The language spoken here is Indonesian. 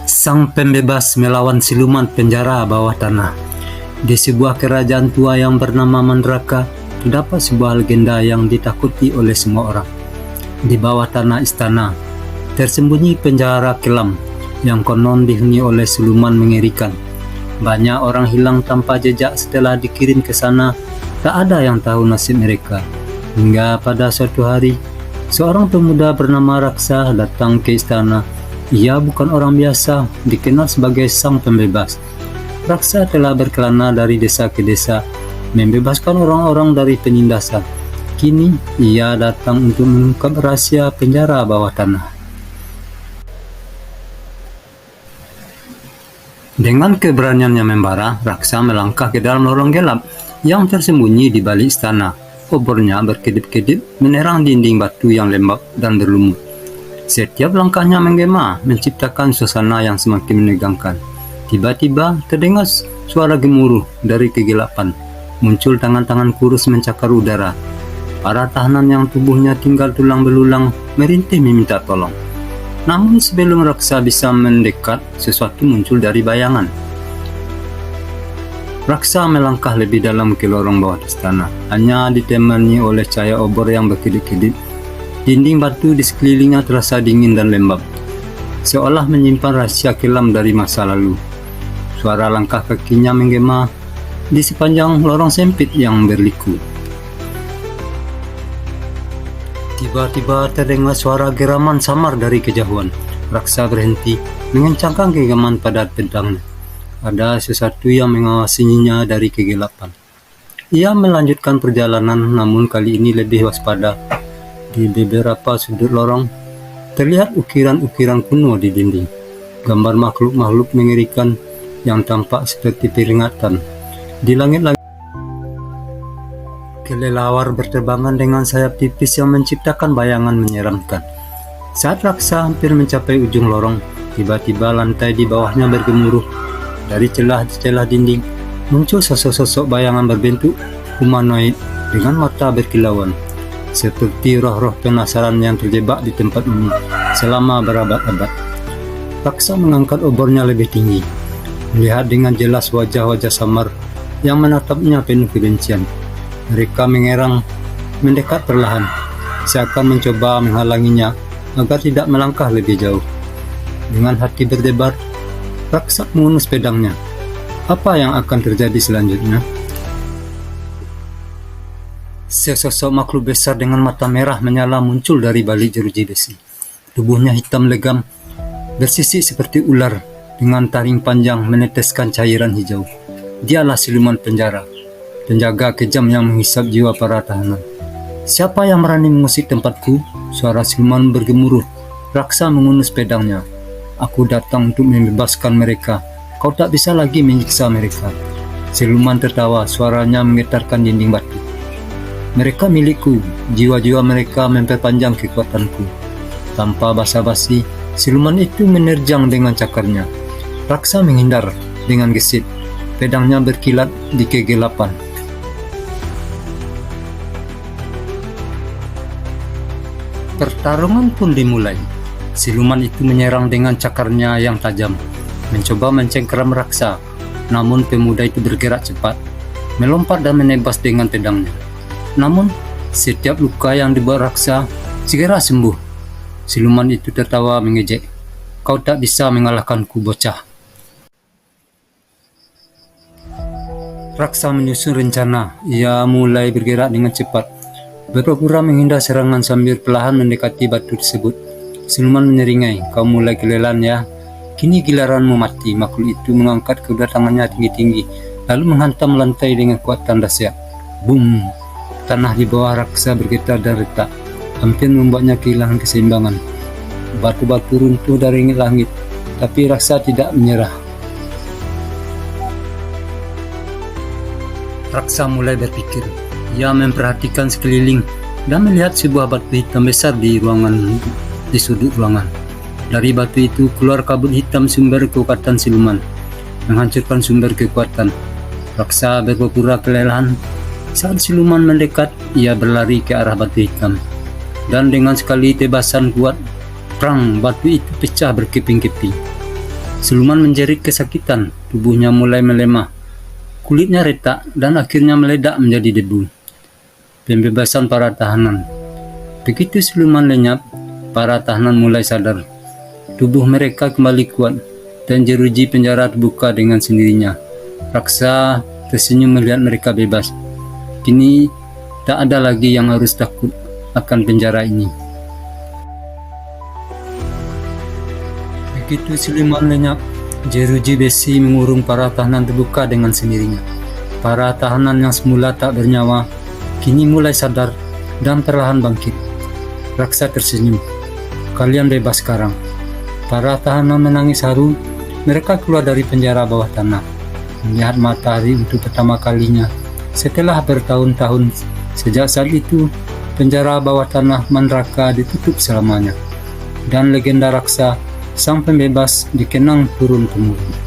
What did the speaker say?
Sang pembebas melawan siluman penjara bawah tanah. Di sebuah kerajaan tua yang bernama Mandraka, terdapat sebuah legenda yang ditakuti oleh semua orang. Di bawah tanah istana, tersembunyi penjara kelam yang konon dihuni oleh siluman mengerikan. Banyak orang hilang tanpa jejak setelah dikirim ke sana. Tak ada yang tahu nasib mereka. Hingga pada suatu hari, seorang pemuda bernama Raksa datang ke istana. Ia bukan orang biasa, dikenal sebagai sang pembebas. Raksa telah berkelana dari desa ke desa, membebaskan orang-orang dari penindasan. Kini, ia datang untuk mengungkap rahasia penjara bawah tanah. Dengan keberaniannya membara, Raksa melangkah ke dalam lorong gelap yang tersembunyi di balik istana. Obornya berkedip-kedip menerang dinding batu yang lembab dan berlumut. Setiap langkahnya menggema, menciptakan suasana yang semakin menegangkan. Tiba-tiba terdengar suara gemuruh dari kegelapan. Muncul tangan-tangan kurus mencakar udara. Para tahanan yang tubuhnya tinggal tulang belulang merintih meminta tolong. Namun sebelum Raksa bisa mendekat, sesuatu muncul dari bayangan. Raksa melangkah lebih dalam ke lorong bawah istana, hanya ditemani oleh cahaya obor yang berkedip-kedip. Dinding batu di sekelilingnya terasa dingin dan lembab, seolah menyimpan rahasia kelam dari masa lalu. Suara langkah kakinya menggema di sepanjang lorong sempit yang berliku. Tiba-tiba terdengar suara geraman samar dari kejauhan. Raksa berhenti, mengencangkan genggaman pada pedangnya. Ada sesuatu yang mengawasinya dari kegelapan. Ia melanjutkan perjalanan, namun kali ini lebih waspada. Di beberapa sudut lorong, terlihat ukiran-ukiran kuno di dinding. Gambar makhluk-makhluk mengerikan yang tampak seperti peringatan. Di langit-langit, kelelawar berterbangan dengan sayap tipis yang menciptakan bayangan menyeramkan. Saat Raksa hampir mencapai ujung lorong, tiba-tiba lantai di bawahnya bergemuruh. Dari celah-celah dinding, muncul sosok-sosok bayangan berbentuk humanoid dengan mata berkilauan. Seperti roh-roh penasaran yang terjebak di tempat ini selama berabad-abad. Raksa mengangkat obornya lebih tinggi, melihat dengan jelas wajah-wajah samar yang menatapnya penuh kebencian. Mereka mengerang, mendekat perlahan, seakan mencoba menghalanginya agar tidak melangkah lebih jauh. Dengan hati berdebar, Raksa mengunus pedangnya. Apa yang akan terjadi selanjutnya? Sesosok makhluk besar dengan mata merah menyala muncul dari balik jeruji besi. Tubuhnya hitam legam, bersisik seperti ular, dengan taring panjang meneteskan cairan hijau. Dialah siluman penjara, penjaga kejam yang menghisap jiwa para tahanan. Siapa yang berani mengusik tempatku? Suara siluman bergemuruh. Raksa mengunus pedangnya. Aku datang untuk membebaskan mereka. Kau tak bisa lagi menyiksa mereka. Siluman tertawa, suaranya menggetarkan dinding batu. Mereka milikku, jiwa-jiwa mereka memperpanjang kekuatanku. Tanpa basa-basi, siluman itu menerjang dengan cakarnya. Raksa menghindar dengan gesit, pedangnya berkilat di kegelapan. Pertarungan pun dimulai. Siluman itu menyerang dengan cakarnya yang tajam, mencoba mencengkeram Raksa. Namun pemuda itu bergerak cepat, melompat dan menebas dengan pedangnya. Namun, setiap luka yang dibuat Raksa segera sembuh. Siluman itu tertawa mengejek. Kau tak bisa mengalahkanku, bocah. Raksa menyusun rencana. Ia mulai bergerak dengan cepat, berpura-pura menghindar serangan sambil perlahan mendekati batu tersebut. Siluman menyeringai, kau mulai kelelahan ya. Kini giliranmu mati. Makhluk itu mengangkat kedua tangannya tinggi-tinggi, lalu menghantam lantai dengan kekuatan dahsyat. Boom! Tanah di bawah Raksa bergetar dan retak, hampir membuatnya kehilangan keseimbangan. Batu-batu runtuh dari langit, tapi Raksa tidak menyerah. Raksa mulai berpikir. Ia memperhatikan sekeliling dan melihat sebuah batu hitam besar di sudut ruangan. Dari batu itu keluar kabut hitam sumber kekuatan siluman, menghancurkan sumber kekuatan. Raksa berpura-pura kelelahan. Saat siluman mendekat, ia berlari ke arah batu hitam. Dan dengan sekali tebasan kuat, Prang, batu itu pecah berkeping-keping. Siluman menjerit kesakitan, tubuhnya mulai melemah. Kulitnya retak dan akhirnya meledak menjadi debu. Pembebasan para tahanan. Begitu siluman lenyap, para tahanan mulai sadar. Tubuh mereka kembali kuat dan jeruji penjara terbuka dengan sendirinya. Raksa tersenyum melihat mereka bebas. Kini tak ada lagi yang harus takut akan penjara ini. Begitu siluman lenyap, jeruji besi mengurung para tahanan terbuka dengan sendirinya. Para tahanan yang semula tak bernyawa, kini mulai sadar dan perlahan bangkit. Raksa tersenyum. Kalian bebas sekarang. Para tahanan menangis haru. Mereka keluar dari penjara bawah tanah, melihat matahari untuk pertama kalinya setelah bertahun-tahun. Sejak saat itu, penjara bawah tanah Mandraka ditutup selamanya, dan legenda Raksa, sang pembebas, dikenang turun-temurun.